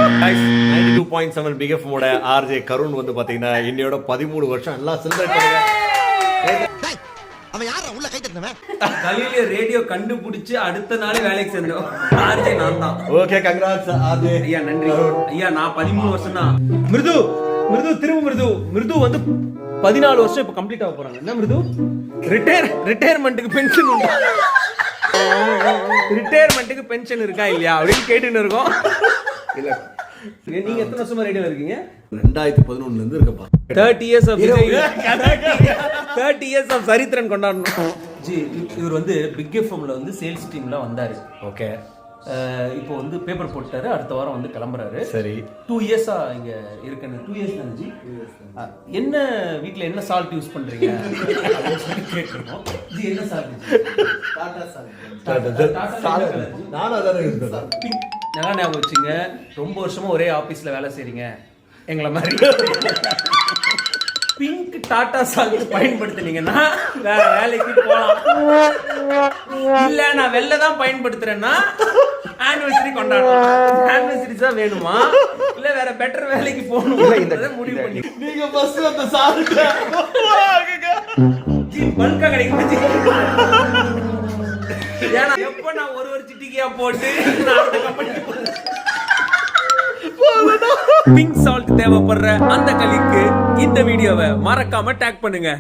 92.7 big FM ஓட RJ கருண் வந்து பாத்தீங்கன்னா இன்னையோட 13 வருஷம் எல்லாம் செலிப்ரேட் பண்ணுங்க. அவன் யாரா உள்ள கை தட்டினவன்? கலியில ரேடியோ கண்டுபிடிச்சு அடுத்த நாளே வேலைக்கு சேர்ந்தோம். ஆர்ஜே நான் தான். Okay congrats RJ. ஐயா நன்றி ஐயா. நான் 13 வருஷம் தான். மிருது மிருது வந்து 14 வருஷம் இப்ப கம்ப்ளீட் ஆக போறாங்க. என்ன மிருது? ரிட்டையர்மெண்ட்டுக்கு பென்ஷன் உண்டா? ரிட்டையர்மெண்ட்டுக்கு பென்ஷன் இருக்கா இல்லையா அப்படின்னு கேட்டுன்னு இருக்கோம். இல்ல நீங்க எத்தனை வருஷமா ரேடியோல இருக்கீங்க? 2011 இருந்து இருக்கப்பா. 30 இயர்ஸ் ஆஃப் 30 இயர்ஸ் ஆஃப் சரித்திரன் கொண்டாடணும். ஜி இவர் வந்து பிக் எஃப்எம்ல வந்து சேல்ஸ் டீம்ல வந்தாரு. ஓகே. இப்போ வந்து பேப்பர் போட்டாரு. அடுத்த வாரம் வந்து கிளம்புறாரு. சரி. 2 இயர்ஸா இங்க இருக்கேன். 2 இயர்ஸ் தான் ஜி. என்ன வீட்ல என்ன சால்ட் யூஸ் பண்றீங்க அப்படின்னு சொல்லி கேட்கணும். ஜி என்ன சால்ட்? டாடா சால்ட். நானும் அதான் யூஸ் பண்றேன். நல்லா ஞாபகம் வச்சுங்க. ரொம்ப வருஷமா ஒரே ஆபீஸ்ல வேலை செய்றீங்க எங்களை மாதிரி. பிங்க் டாடா சால்ட் பயன்படுத்தினீங்கன்னா வேற வேலைக்கு போலாம். இல்ல நான் வெள்ளை தான் பயன்படுத்துறேன்னா ஆனிவர்சரி கொண்டாடலாம். ஆனிவர்சரி தான் வேணுமா இல்ல வேற பெட்டர் வேலைக்கு போகணும்ன்றத முடிவு பண்ணி நீங்க பஸ் அந்த சால்ட் ஜி பல்கா கிடைக்கும் ஜி. ஏன்னா எப்ப நான் ஒரு சிட்டிக்கையா போட்டு நான் அந்த கம்பெனிக்கு பிங்க் சால்ட் தேவைப்படுற அந்த கலிக்கு இந்த வீடியோவை மறக்காம டேக் பண்ணுங்க.